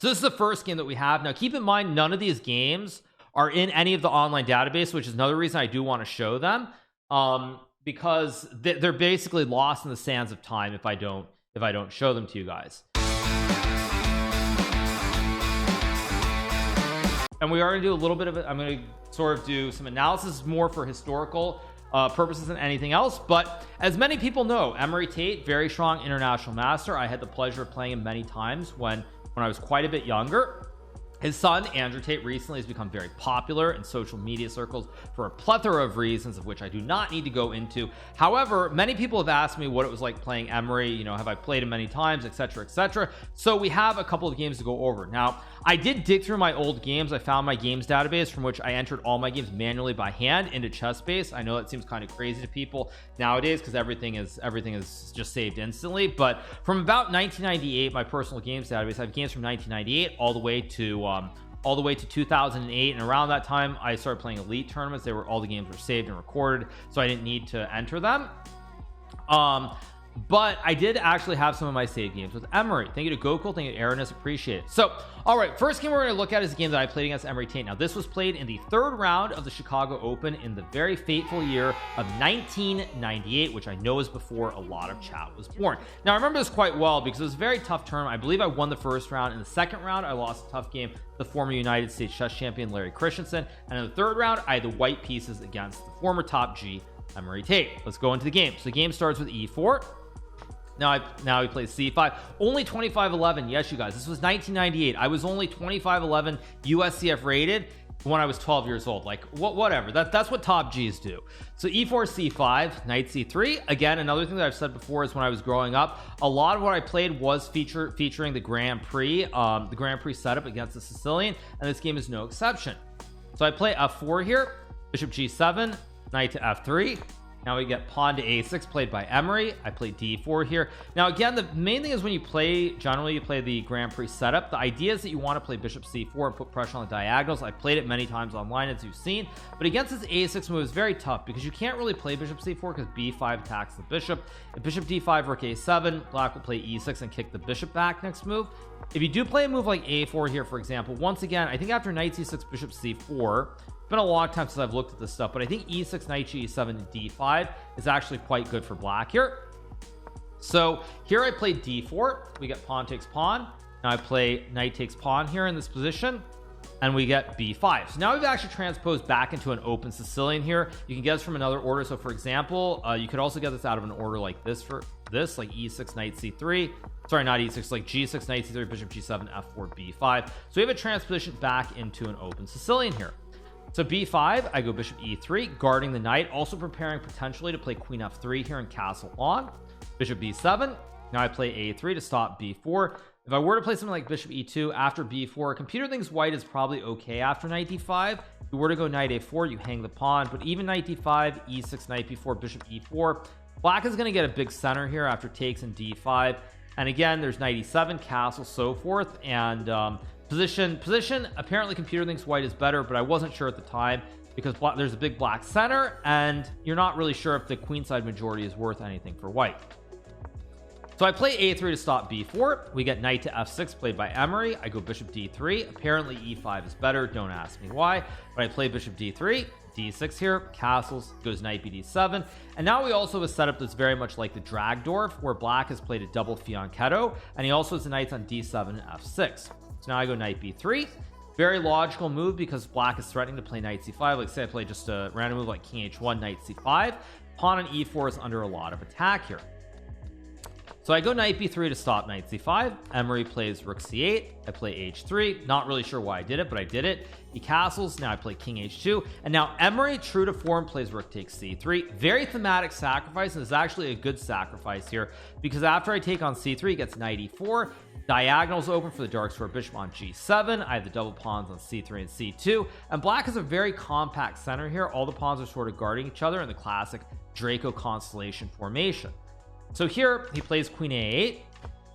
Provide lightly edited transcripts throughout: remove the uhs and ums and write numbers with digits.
So this is the first game that we have. Now keep in mind, none of these games are in any of the online database, which is another reason I do want to show them, because they're basically lost in the sands of time if I don't show them to you guys. And we are going to do a little bit of it. I'm going to sort of do some analysis more for historical purposes than anything else. But as many people know, Emory Tate, very strong international master. I had the pleasure of playing him many times when I was quite a bit younger. His son Andrew Tate recently has become very popular in social media circles for a plethora of reasons, of which I do not need to go into. However, many people have asked me what it was like playing Emory, you know, have I played him many times, etc., etc. So we have a couple of games to go over. Now I did dig through my old games. I found my games database from which I entered all my games manually by hand into ChessBase. I know that seems kind of crazy to people nowadays because everything is just saved instantly, but from about 1998, my personal games database, I have games from 1998 all the way to 2008, and around that time I started playing elite tournaments. All the games were saved and recorded, so I didn't need to enter them. But I did actually have some of my save games with Emory. Thank you to Gokul, thank you to Aaron, appreciate it. So all right, first game we're going to look at is a game that I played against Emory Tate. Now this was played in the third round of the Chicago Open in the very fateful year of 1998, which I know is before a lot of chat was born. Now I remember this quite well because it was a very tough tournament. I believe I won the first round. In the second round I lost a tough game to the former United States chess champion Larry Christensen, and in the third round I had the white pieces against the former top G Emory Tate. Let's go into the game. So the game starts with e4. Now he plays c5. Only 25-11. Yes, you guys, this was 1998. I was only 25-11 USCF rated when I was 12 years old. Like whatever, that's what top G's do. So e4 c5, knight c3. Again, another thing that I've said before is when I was growing up, a lot of what I played was featuring the Grand Prix setup against the Sicilian, and this game is no exception. So I play f4 here, bishop g7, knight to f3. Now we get pawn to a6 played by Emory. I play d4 here. Now again, the main thing is when you play, generally you play the Grand Prix setup, the idea is that you want to play bishop c4 and put pressure on the diagonals. I played it many times online, as you've seen, but against this a6 move is very tough because you can't really play bishop c4 because b5 attacks the bishop. If bishop d5, rook a7, black will play e6 and kick the bishop back next move. If you do play a move like a4 here, for example, once again, I think after knight c6, bishop c4, been a long time since I've looked at this stuff, but I think e6, knight g7, and d5 is actually quite good for black here. So here I play d4. We get pawn takes pawn. Now I play knight takes pawn here in this position, and we get b5. So now we've actually transposed back into an open Sicilian here. You can get this from another order. So for example, you could also get this out of an order like this, for this, like e6, knight c3. Sorry, not e6, like g6, knight c3, bishop g7, f4, b5. So we have a transposition back into an open Sicilian here. So b5, I go bishop e3, guarding the knight, also preparing potentially to play queen f3 here and castle on. Bishop b7. Now I play a3 to stop b4. If I were to play something like bishop e2 after b4, computer thinks white is probably okay after knight d5. If you were to go knight a4, you hang the pawn, but even knight d5, e6, knight b4, bishop e4, black is going to get a big center here after takes in d5. And again, there's knight e7, castle, so forth, and position apparently computer thinks white is better, but I wasn't sure at the time because there's a big black center and you're not really sure if the queenside majority is worth anything for white. So I play a3 to stop b4. We get knight to f6 played by Emory. I go bishop d3. Apparently e5 is better, don't ask me why, but I play bishop d3, d6 here, castles, goes knight bd7, and now we also have a setup that's very much like the Dragdorf, where black has played a double fianchetto, and he also has the knights on d7 and f6. So now I go knight b3. Very logical move because black is threatening to play knight c5. Like say I play just a random move like king h1, knight c5. Pawn on e4 is under a lot of attack here. So I go knight b3 to stop knight c5. Emory plays rook c8. I play h3. Not really sure why I did it, but I did it. He castles. Now I play king h2. And now Emory, true to form, plays rook takes c3. Very thematic sacrifice, and it's actually a good sacrifice here because after I take on c3, he gets knight e4. Diagonals open for the dark square bishop on g7. I have the double pawns on c3 and c2, and black has a very compact center here. All the pawns are sort of guarding each other in the classic Draco constellation formation. So here he plays queen a8,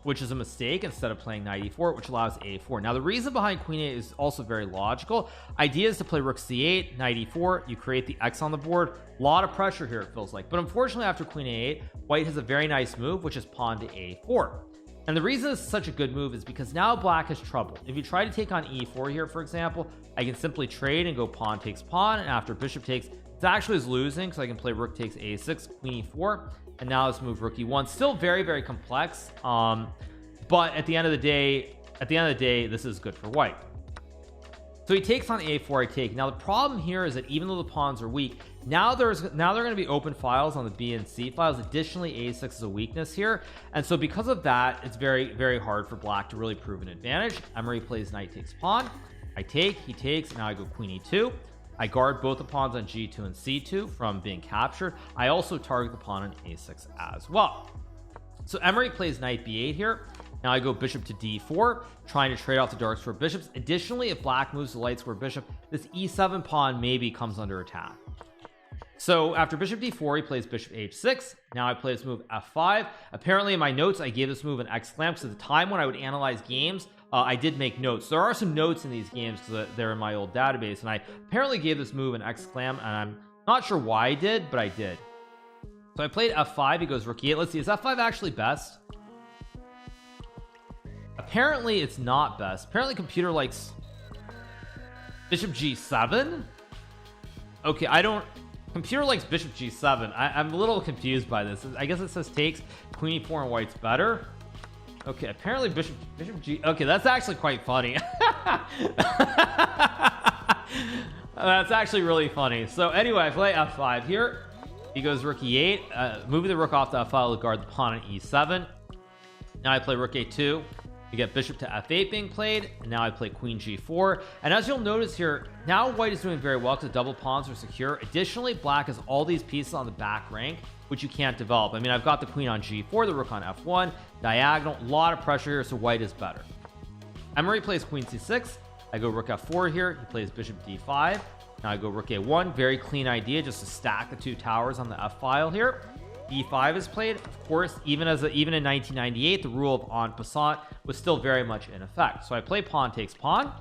which is a mistake, instead of playing knight e4, which allows a4. Now the reason behind queen a8 is also very logical. Idea is to play rook c8, knight e4, you create the x on the board. A lot of pressure here, it feels like, but unfortunately after queen a8, white has a very nice move, which is pawn to a4. And the reason this is such a good move is because now black has trouble. If you try to take on e4 here, for example, I can simply trade and go pawn takes pawn, and after bishop takes, it's actually is losing, so I can play rook takes a6, queen e4, and now let's move rook e1. Still very, very complex, but at the end of the day, this is good for white. So he takes on a4, I take. Now the problem here is that even though the pawns are weak, now they're going to be open files on the B and C files. Additionally, a6 is a weakness here, and so because of that, it's very, very hard for black to really prove an advantage. Emory plays knight takes pawn. I take, he takes, now I go queen e2. I guard both the pawns on g2 and c2 from being captured. I also target the pawn on a6 as well. So Emory plays knight b8 here. Now I go bishop to d4, trying to trade off the dark square bishops. Additionally, if black moves the light square bishop, this e7 pawn maybe comes under attack. So after bishop d4, he plays bishop h6. Now I play this move f5. Apparently in my notes, I gave this move an exclam, because at the time when I would analyze games, I did make notes. There are some notes in these games because they're in my old database, and I apparently gave this move an exclam, and I'm not sure why I did, but I did. So I played f5. He goes rook e8. Let's see, is f5 actually best? Apparently it's not best. Apparently computer likes bishop g7. Okay, computer likes bishop g7. I'm a little confused by this. I guess it says takes queen e4 and white's better. Okay, apparently bishop g. Okay, that's actually quite funny. That's actually really funny. So anyway, I play f5 here. He goes rook e8, moving the rook off the f-file to guard the pawn on e7. Now I play rook a2. You get bishop to f8 being played, and now I play queen g4. And as you'll notice here, now white is doing very well because the double pawns are secure. Additionally, black has all these pieces on the back rank, which you can't develop. I mean, I've got the queen on g4, the rook on f1, diagonal, a lot of pressure here, so white is better. Emory plays queen c6. I go rook f4 here. He plays bishop d5. Now I go rook a1. Very clean idea, just to stack the two towers on the f-file here. e5 is played. Of course, even in 1998, the rule of en passant was still very much in effect. So I play pawn takes pawn,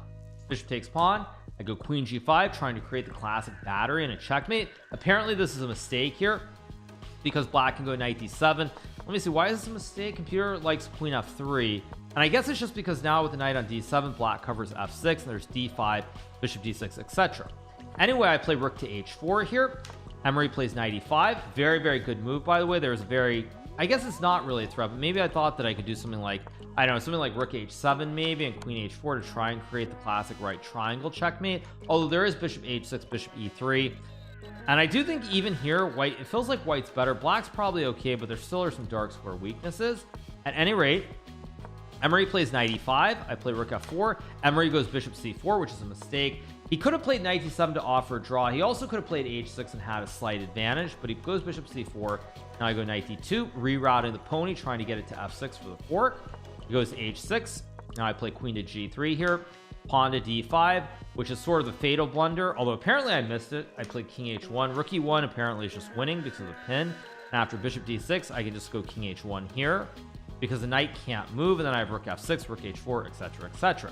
bishop takes pawn. I go queen g5, trying to create the classic battery and a checkmate. Apparently this is a mistake here because black can go knight d7. Let me see, why is this a mistake? Computer likes queen f3, and I guess it's just because now with the knight on d7, black covers f6, and there's d5, bishop d6, etc. Anyway, I play rook to h4 here. Emory plays knight e5. Very, very good move, by the way. There's a very, I guess it's not really a threat, but maybe I thought that I could do something like, I don't know, something like rook h7 maybe, and queen h4 to try and create the classic right triangle checkmate. Although there is bishop h6, bishop e3. And I do think even here, white, it feels like white's better. Black's probably okay, but there still are some dark square weaknesses. At any rate, Emory plays knight e5. I play rook f4. Emory goes bishop c4, which is a mistake. He could have played knight d7 to offer a draw. He also could have played h6 and had a slight advantage, but he goes bishop c4. Now I go knight d2, rerouting the pony, trying to get it to f6 for the fork. He goes h6. Now I play queen to g3 here. Pawn to d5, which is sort of the fatal blunder, although apparently I missed it. I played king h1. Rook e1 apparently is just winning because of the pin. And after bishop d6, I can just go king h1 here because the knight can't move, and then I have rook f6, rook h4, etc., etc.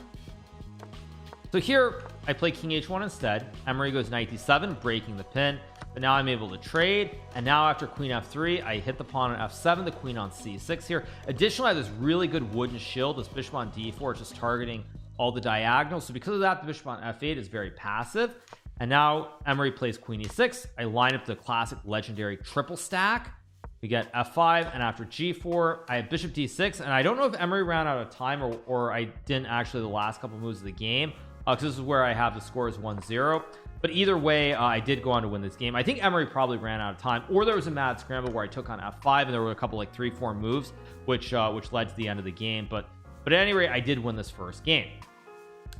So here I play king h1 instead. Emory goes knight d7, breaking the pin, but now I'm able to trade. And now after queen f3, I hit the pawn on f7, the queen on c6 here. Additionally, I have this really good wooden shield. This bishop on d4 is just targeting all the diagonals, so because of that, the bishop on f8 is very passive. And now Emory plays queen e6. I line up the classic legendary triple stack. We get f5, and after g4, I have bishop d6. And I don't know if Emory ran out of time or I didn't actually the last couple moves of the game, because this is where I have the score is 1-0. But either way, I did go on to win this game. I think Emory probably ran out of time, or there was a mad scramble where I took on f5, and there were a couple like 3-4 moves, which led to the end of the game. But at any rate, I did win this first game.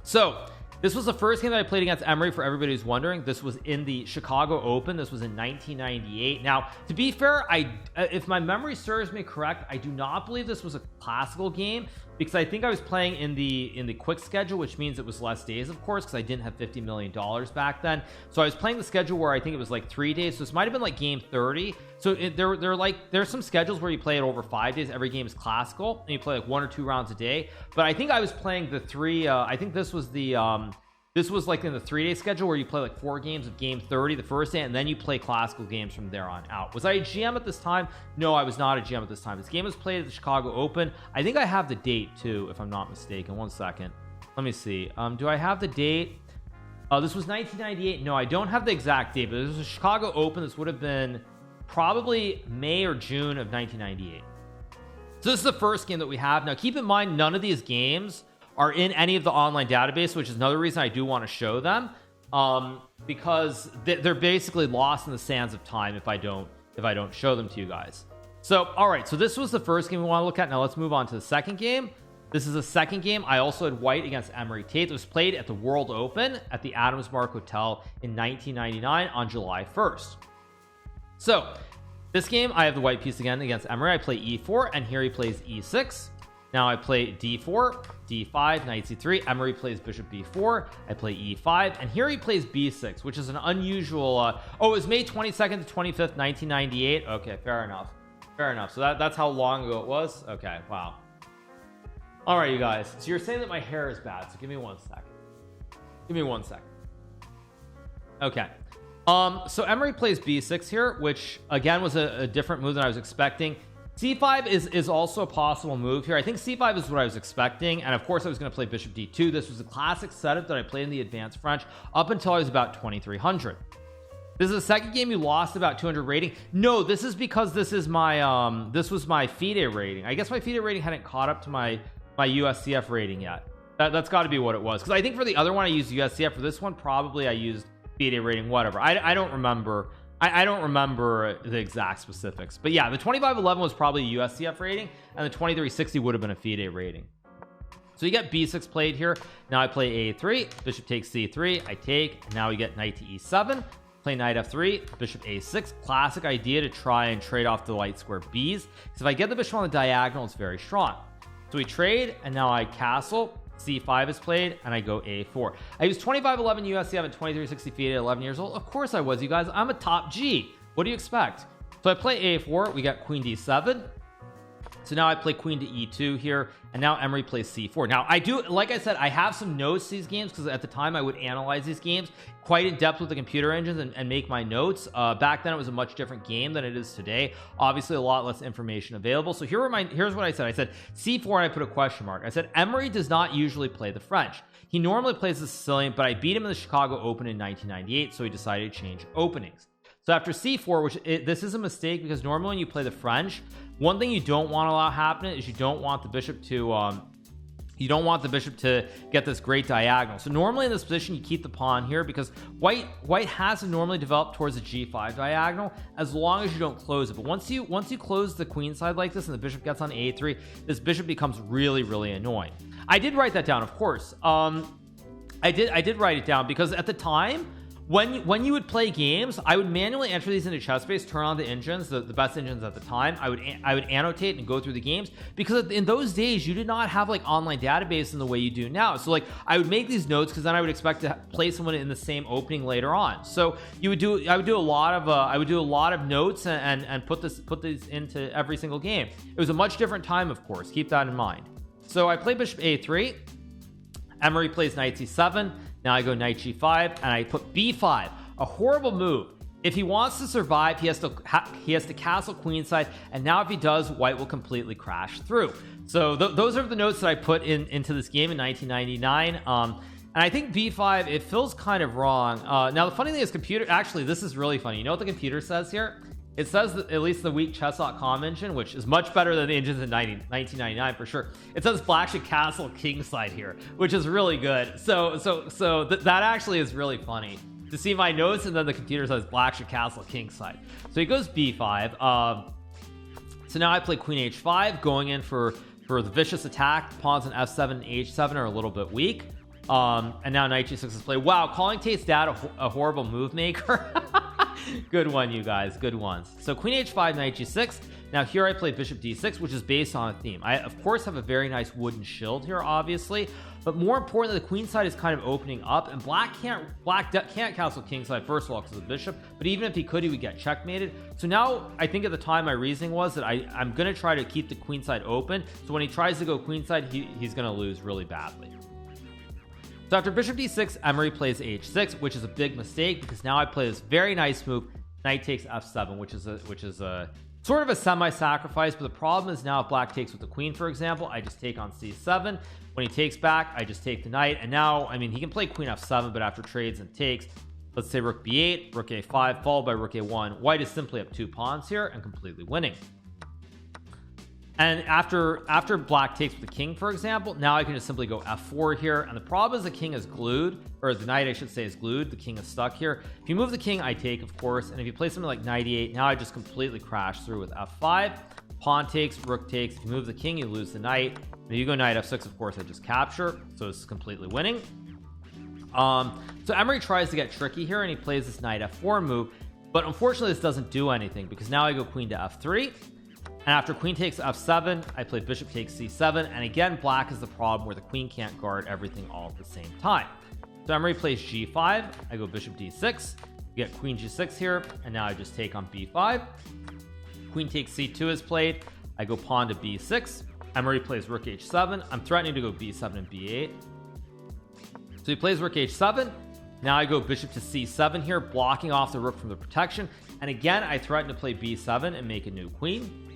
So this was the first game that I played against Emory. For everybody who's wondering, this was in the Chicago Open. This was in 1998. Now, to be fair, if my memory serves me correct, I do not believe this was a classical game, because I think I was playing in the quick schedule, which means it was less days, of course, because I didn't have $50 million back then. So I was playing the schedule where I think it was like 3 days. So this might have been like game 30. So there's some schedules where you play it over 5 days. Every game is classical, and you play like 1 or 2 rounds a day. But I think I was playing the three. I think this was the This was like in the 3-day schedule where you play like 4 games of game 30 the first day, and then you play classical games from there on out. Was I a GM at this time? No, I was not a GM at this time. This game was played at the Chicago Open. I think I have the date too, if I'm not mistaken. One second, let me see. Do I have the date? This was 1998. No, I don't have the exact date, but this was a Chicago Open. This would have been probably May or June of 1998. So this is the first game that we have. Now keep in mind, none of these games are in any of the online database, which is another reason I do want to show them, because they're basically lost in the sands of time if I don't show them to you guys. So all right, so this was the first game we want to look at. Now let's move on to the second game. This is the second game. I also had white against Emory Tate. It was played at the World Open at the Adams Mark Hotel in 1999 on July 1st. So this game, I have the white piece again against Emory. I play e4, and here he plays e6. Now I play d4, d5, knight c3. Emory plays bishop b4. I play e5, and here he plays b6, which is an unusual. Oh, it was May 22nd to 25th, 1998. Okay, fair enough. So that's how long ago it was. Okay, wow. All right, you guys. So you're saying that my hair is bad. So give me 1 second. Okay. So Emory plays b6 here, which again was a different move than I was expecting. c5 is also a possible move here. I think c5 is what I was expecting, and of course I was going to play bishop d2. This was a classic setup that I played in the advanced French up until I was about 2300. This is the second game you lost about 200 rating. No, this is because this is my this was my FIDE rating. I guess my FIDE rating hadn't caught up to my USCF rating yet. That's got to be what it was, because I think for the other one I used USCF. For this one probably I used FIDE rating, whatever. I don't remember. I don't remember the exact specifics, but yeah, the 2511 was probably a USCF rating, and the 2360 would have been a FIDE rating. So you get b6 played here. Now I play a3, bishop takes c3, I take, and now we get knight to e7, play knight f3, bishop a6. Classic idea to try and trade off the light square b's, because if I get the bishop on the diagonal, it's very strong. So we trade, and now I castle. c5 is played, and I go a4. I use 2511 USCF at 2360 feet at 11 years old. Of course I was, you guys. I'm a top G. What do you expect? So I play a4. We got queen d7. So now I play queen to e2 here, and now Emory plays c4. Now I do, like I said, I have some notes to these games, because at the time I would analyze these games quite in depth with the computer engines and make my notes. Back then it was a much different game than it is today. Obviously a lot less information available. So here's what I said. I said c4, and I put a question mark. I said Emory does not usually play the French. He normally plays the Sicilian, but I beat him in the Chicago Open in 1998, so he decided to change openings. So after c4, this is a mistake, because normally when you play the French, one thing you don't want to allow happening is you don't want the bishop to get this great diagonal. So normally in this position you keep the pawn here, because white has to normally develop towards the g5 diagonal as long as you don't close it. But once you close the queen side like this and the bishop gets on a3, this bishop becomes really annoying. I did write that down, of course. I did write it down, because at the time when you would play games, I would manually enter these into ChessBase, turn on the engines, the best engines at the time. I would annotate and go through the games, because in those days you did not have like online database in the way you do now. So like I would make these notes, because then I would expect to play someone in the same opening later on. So I would do a lot of notes and put these into every single game. It was a much different time, of course. Keep that in mind. So I play bishop a3. Emory plays knight c7. Now I go knight g5, and I put b5, a horrible move. If he wants to survive, he has to castle queenside, and now if he does, white will completely crash through. So those are the notes that I put into this game in 1999. And I think b5, it feels kind of wrong. Now the funny thing is, computer, actually this is really funny. You know what the computer says here? It says that, at least the weak chess.com engine, which is much better than the engines in 1999 for sure. It says black should castle kingside here, which is really good. So that actually is really funny to see my notes, and then the computer says black should castle kingside. So he goes b5. So now I play queen h5, going in for the vicious attack. Pawns on f7 and h7 are a little bit weak. And now knight g6 is played. Wow, calling Tate's dad a horrible move maker. Good one, you guys. Good ones. So queen h5, knight g6. Now here I play bishop d6, which is based on a theme. I of course have a very nice wooden shield here, obviously, but more importantly, the queen side is kind of opening up, and black can't castle kingside, first of all, because of the bishop. But even if he could, he would get checkmated. So now I think at the time my reasoning was that I'm going to try to keep the queen side open. So when he tries to go queen side, he's going to lose really badly. So after bishop d6, Emory plays h6, which is a big mistake because now I play this very nice move, knight takes f7, which is a sort of a semi-sacrifice. But the problem is now if black takes with the queen, for example, I just take on c7. When he takes back, I just take the knight, and now, I mean, he can play queen f7, but after trades and takes, let's say rook b8, rook a5, followed by rook a1, white is simply up 2 pawns here and completely winning. And after black takes with the king, for example, now I can just simply go f4 here. And the problem is the king is glued, or the knight I should say is glued. The king is stuck here. If you move the king, I take, of course. And if you play something like knight e8, now I just completely crash through with f5. Pawn takes, rook takes. If you move the king, you lose the knight. If you go knight f6, of course, I just capture. So it's completely winning. So Emory tries to get tricky here, and he plays this knight f4 move. But unfortunately, this doesn't do anything because now I go queen to f3. And after queen takes f7, I play bishop takes c7. And again, black is the problem where the queen can't guard everything all at the same time. So Emory plays g5. I go bishop d6. You get queen g6 here. And now I just take on b5. Queen takes c2 is played. I go pawn to b6. Emory plays rook h7. I'm threatening to go b7 and b8. So he plays rook h7. Now I go bishop to c7 here, blocking off the rook from the protection. And again, I threaten to play b7 and make a new queen.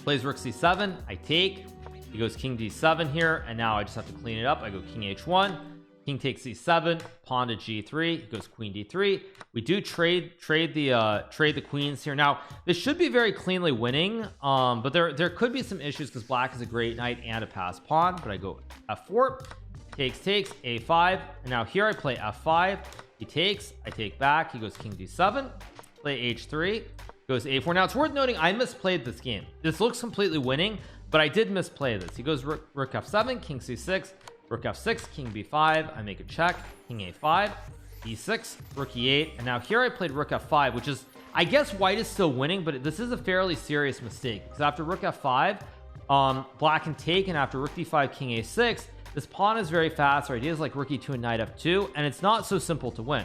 Plays rook c7, I take. He goes king d7 here, and now I just have to clean it up. I go king h1, king takes c7, pawn to g3. He goes queen d3. We do trade the queens here. Now this should be very cleanly winning, but there could be some issues because black is a great knight and a passed pawn. But I go f4, takes a5, and now here I play f5. He takes, I take back. He goes king d7, play h3. Goes a4. Now it's worth noting I misplayed this game. This looks completely winning, but I did misplay this. He goes rook f7, king c6, rook f6, king b5. I make a check, king a5, e6, rook e8, and now here I played rook f5, which is, I guess white is still winning, but this is a fairly serious mistake because after rook f5, black can take, and after rook d5, king a6, this pawn is very fast, or ideas like rook e2 and knight f2, and it's not so simple to win.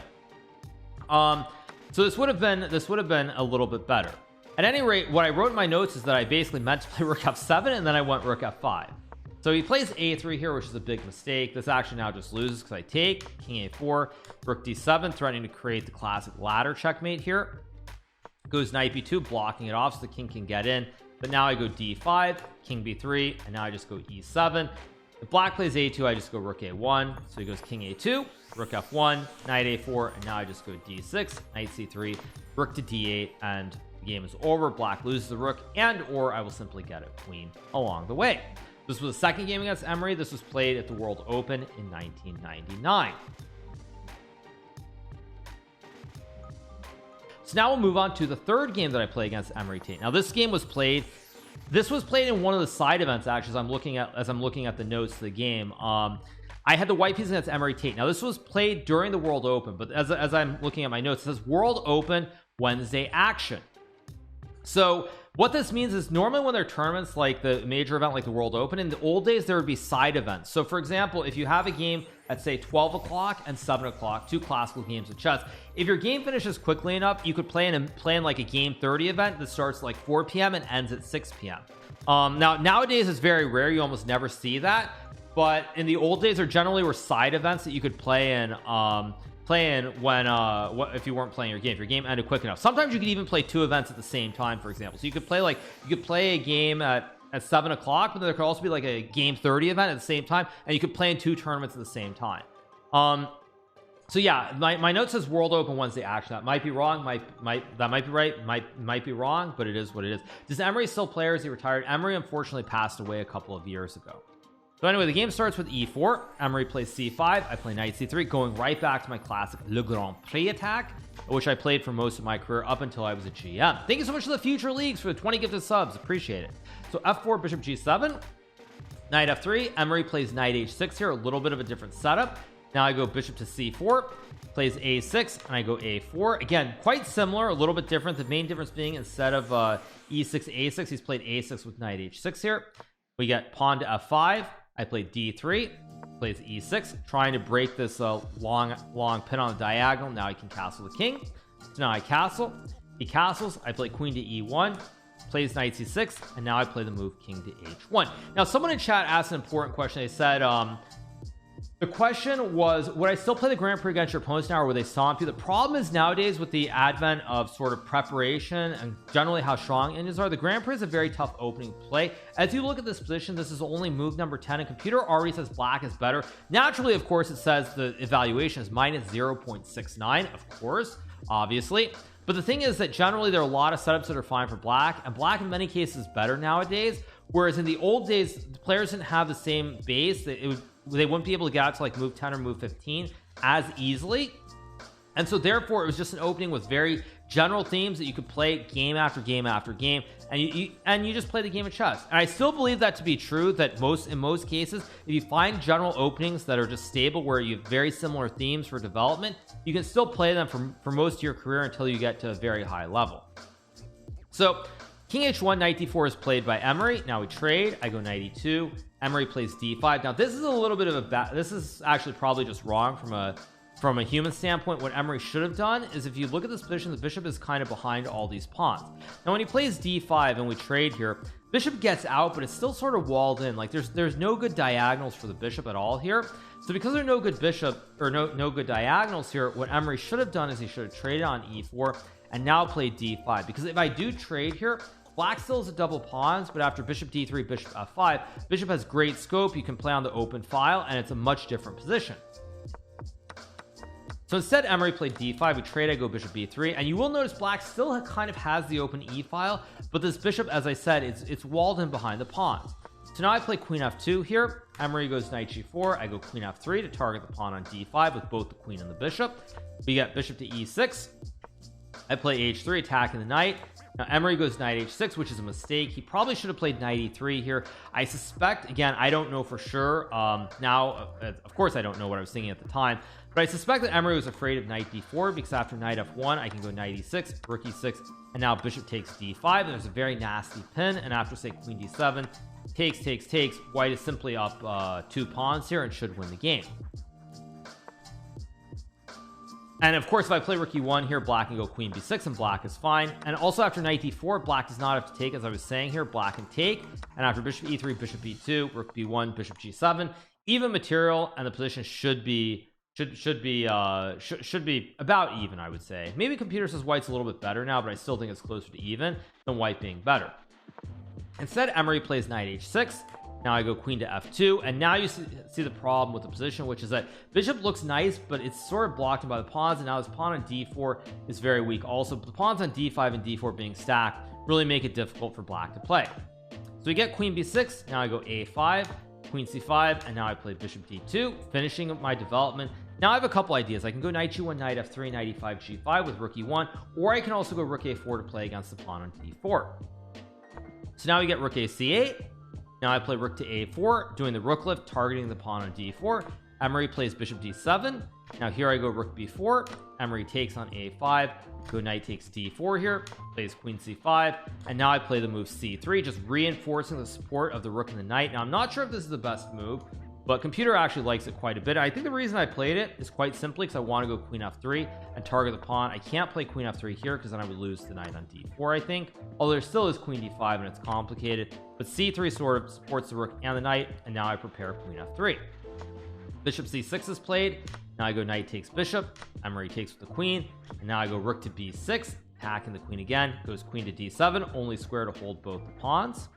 So this would have been a little bit better. At any rate, what I wrote in my notes is that I basically meant to play rook f7, and then I went rook f5. So he plays a3 here, which is a big mistake. This actually now just loses because I take king a4, rook d7, threatening to create the classic ladder checkmate here. Goes knight b2, blocking it off so the king can get in. But now I go d5, king b3, and now I just go e7. If black plays a2, I just go rook a1. So he goes king a2, rook f1, knight a4, and now I just go d6, knight c3, rook to d8, and the game is over. Black loses the rook, and or I will simply get a queen along the way. This was the second game against Emory. This was played at the World Open in 1999. So now we'll move on to the third game that I play against Emory Tate. Now this game was played in one of the side events, actually, as I'm looking at the notes of the game. I had the white piece against Emory Tate. Now this was played during the World Open, but as I'm looking at my notes, it says World Open Wednesday action. So what this means is normally when there are tournaments like the major event like the World Open, in the old days there would be side events. So for example, if you have a game at say 12 o'clock and 7 o'clock, two classical games of chess, if your game finishes quickly enough, you could play in like a game 30 event that starts like 4 p.m. and ends at 6 p.m. Now nowadays it's very rare, you almost never see that, but in the old days there generally were side events that you could play in when if you weren't playing your game, if your game ended quick enough. Sometimes you could even play two events at the same time, for example. So you could play a game at 7 o'clock, but there could also be like a game 30 event at the same time, and you could play in two tournaments at the same time. So yeah, my note says World Open Wednesday action. That might be wrong, that might be right, might be wrong, but it is what it is. Does Emory still play, or is he retired? Emory unfortunately passed away a couple of years ago. So anyway, the game starts with e4. Emory plays c5. I play knight c3, going right back to my classic Le Grand Prix attack, which I played for most of my career up until I was a GM. Thank you so much to the Future Leagues for the 20 gifted subs. Appreciate it. So f4, bishop g7, knight f3. Emory plays knight h6 here, a little bit of a different setup. Now I go bishop to c4, plays a6, and I go a4. Again, quite similar, a little bit different. The main difference being instead of e6, a6, he's played a6 with knight h6 here. We get pawn to f5. I play d3, plays e6, trying to break this long pin on the diagonal. Now I can castle the king. So now I castle. He castles. I play queen to e1, plays knight c6, and now I play the move king to h1. Now someone in chat asked an important question. They said the The question was, would I still play the Grand Prix against your opponents now, or would they stomp you? The problem is nowadays with the advent of sort of preparation and generally how strong engines are, the Grand Prix is a very tough opening play. As you look at this position, this is only move number 10, and computer already says black is better. Naturally, of course, it says the evaluation is minus 0.69, of course, obviously. But the thing is that generally there are a lot of setups that are fine for black, and black in many cases is better nowadays. Whereas in the old days, the players didn't have the same base. They wouldn't be able to get out to like move 10 or move 15 as easily, and so therefore it was just an opening with very general themes that you could play game after game after game, and you just play the game of chess. And I still believe that to be true, that in most cases, if you find general openings that are just stable, where you have very similar themes for development, you can still play them for most of your career until you get to a very high level. So King H1, knight d4 is played by Emory. Now we trade. I go knight e2. Emory plays d5. Now this is a little bit of this is actually probably just wrong from a human standpoint. What Emory should have done is, if you look at this position, the bishop is kind of behind all these pawns. Now when he plays d5 and we trade here, bishop gets out, but it's still sort of walled in. Like there's no good diagonals for the bishop at all here. So because there are no good bishop or no good diagonals here, what Emory should have done is he should have traded on e4 and now played d5, because if I do trade here, black still has a double pawns, but after bishop d3, bishop f5, bishop has great scope. You can play on the open file, and it's a much different position. So instead, Emory played d5. We trade. I go bishop b3, and you will notice black still kind of has the open e file, but this bishop, as I said, it's walled in behind the pawns. So now I play queen f2 here. Emory goes knight g4. I go queen f3 to target the pawn on d5 with both the queen and the bishop. We get bishop to e6. I play h3, attacking the knight. Now Emory goes knight h6, which is a mistake. He probably should have played knight e3 here. I suspect, again, I don't know for sure now, of course I don't know what I was thinking at the time, but I suspect that Emory was afraid of knight d4, because after knight f1 I can go knight e6, rook e6, and now bishop takes d5, and there's a very nasty pin. And after, say, queen d7, takes, white is simply up 2 pawns here and should win the game. And of course, if I play rook e1 here, black can go queen b6 and black is fine. And also after knight d4, black does not have to take, as I was saying here. Black can take, and after bishop e3, bishop b2, rook b1, bishop g7, even material, and the position should be about even, I would say. Maybe computer says white's a little bit better now, but I still think it's closer to even than white being better. Instead, Emory plays knight h6. Now I go queen to f2, and now you see the problem with the position, which is that bishop looks nice, but it's sort of blocked by the pawns, and now his pawn on d4 is very weak. Also, the pawns on d5 and d4 being stacked really make it difficult for black to play. So we get queen b6. Now I go a5, queen c5, and now I play bishop d2, finishing my development. Now I have a couple ideas. I can go knight g1, knight f3, knight e5, g5 with rook e1, or I can also go rook a4 to play against the pawn on d4. So now we get rook a c8. Now I play rook to a4, doing the rook lift, targeting the pawn on d4. Emory plays bishop d7. Now here I go rook b4. Emory takes on a5. Go knight takes d4 here. Plays queen c5. And now I play the move c3, just reinforcing the support of the rook and the knight. Now I'm not sure if this is the best move, but computer actually likes it quite a bit. I think the reason I played it is quite simply because I want to go queen f3 and target the pawn. I can't play queen f3 here because then I would lose the knight on d4, I think. Although there still is queen d5 and it's complicated, but c3 sort of supports the rook and the knight, and now I prepare queen f3. Bishop c6 is played. Now I go knight takes bishop. Emory takes with the queen, and now I go rook to b6, attacking the queen again. Goes queen to d7, only square to hold both the pawns.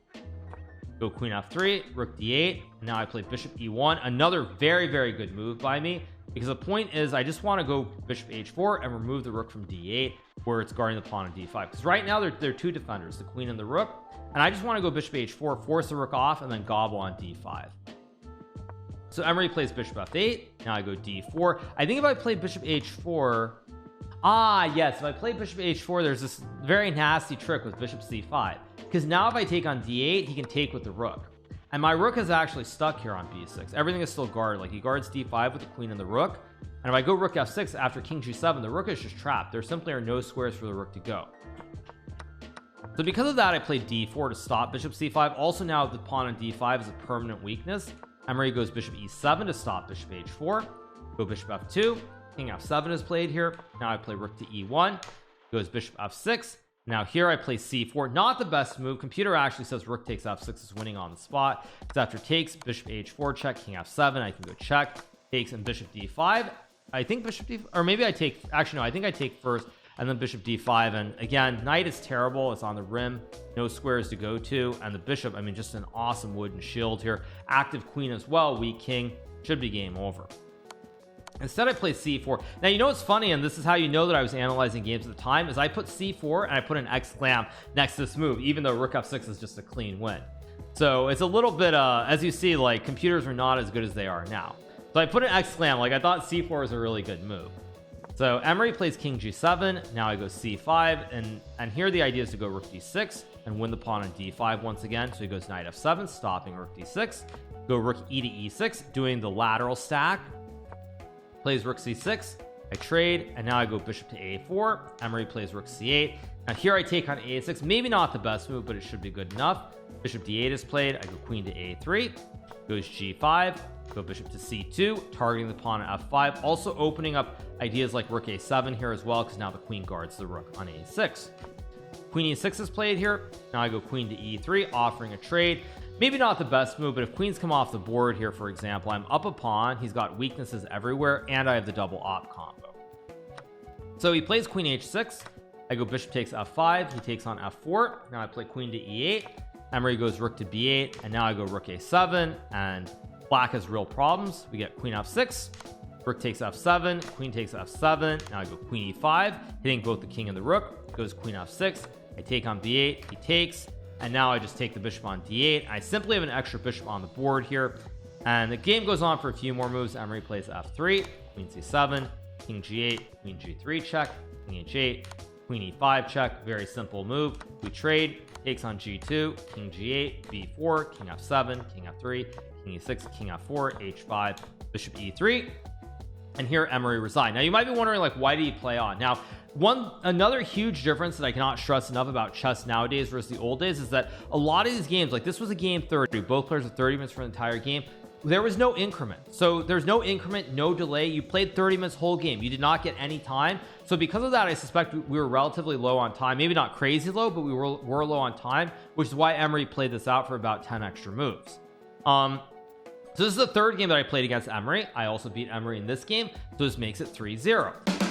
Go queen f3, rook d8. Now I play bishop e1, another very, very good move by me, because the point is I just want to go bishop h4 and remove the rook from d8, where it's guarding the pawn on d5, because right now they're two defenders, the queen and the rook, and I just want to go bishop h4, force the rook off, and then gobble on d5. So Emory plays bishop f8. Now I go d4. I think if I play bishop h4, yes, if I play bishop h4, there's this very nasty trick with bishop c5, because now if I take on d8, he can take with the rook, and my rook is actually stuck here on b6. Everything is still guarded. Like, he guards d5 with the queen and the rook, and if I go rook f6 after king g7, the rook is just trapped. There simply are no squares for the rook to go. So because of that, I played d4 to stop bishop c5. Also, now the pawn on d5 is a permanent weakness. Emory goes bishop e7 to stop bishop h4. Go bishop f2. King f7 is played here. Now I play rook to e1. Goes bishop f6. Now here I play c4. Not the best move. Computer actually says rook takes f6 is winning on the spot, because after takes, bishop h4 check, king f7, I can go check. takes, and bishop d5. I think bishop d, or maybe I take, actually no, I think I take first and then bishop d5. And again, knight is terrible. It's on the rim, no squares to go to, and the bishop, I mean, just an awesome wooden shield here. Active queen as well, weak king, should be game over. Instead I play c4. Now you know what's funny, and this is how you know that I was analyzing games at the time, is I put c4 and I put an exclam next to this move, even though rook f6 is just a clean win. So it's a little bit as you see, like, computers are not as good as they are now. So I put an exclam, like I thought c4 is a really good move. So Emory plays king g7. Now I go c5, and here the idea is to go rook d6 and win the pawn on d5 once again. So he goes knight f7, stopping rook d6. Go rook e to e6, doing the lateral stack. Plays rook c6. I trade, and now I go bishop to a4. Emory plays rook c8. Now here I take on a6. Maybe not the best move, but it should be good enough. Bishop d8 is played. I go queen to a3. Goes g5. Go bishop to c2, targeting the pawn at f5. Also opening up ideas like rook a7 here as well, because now the queen guards the rook on a6. Queen e6 is played here. Now I go queen to e3, offering a trade. Maybe not the best move, but if queens come off the board here, for example, I'm up a pawn. He's got weaknesses everywhere, and I have the double op combo. So he plays queen h6. I go bishop takes f5. He takes on f4. Now I play queen to e8. Emory goes rook to b8, and now I go rook a7, and black has real problems. We get queen f6, rook takes f7, queen takes f7. Now I go queen e5, hitting both the king and the rook. Goes queen f6. I take on b8. He takes, and now I just take the bishop on d8. I simply have an extra bishop on the board here, and the game goes on for a few more moves. Emory plays f3, queen c7, king g8, queen g3 check, king h8, queen e5 check. Very simple move. We trade. Takes on g2, king g8, b4, king f7, king f3, king e6, king f4, h5, bishop e3, and here Emory resigned. Now you might be wondering, like, why did he play on? Now another huge difference that I cannot stress enough about chess nowadays versus the old days is that a lot of these games, like this was a game 30, both players with 30 minutes for the entire game. There was no increment, so there's no increment, no delay. You played 30 minutes whole game, you did not get any time. So because of that, I suspect we were relatively low on time, maybe not crazy low, but we were low on time, which is why Emory played this out for about 10 extra moves. So this is the third game that I played against Emory. I also beat Emory in this game, so this makes it 3-0.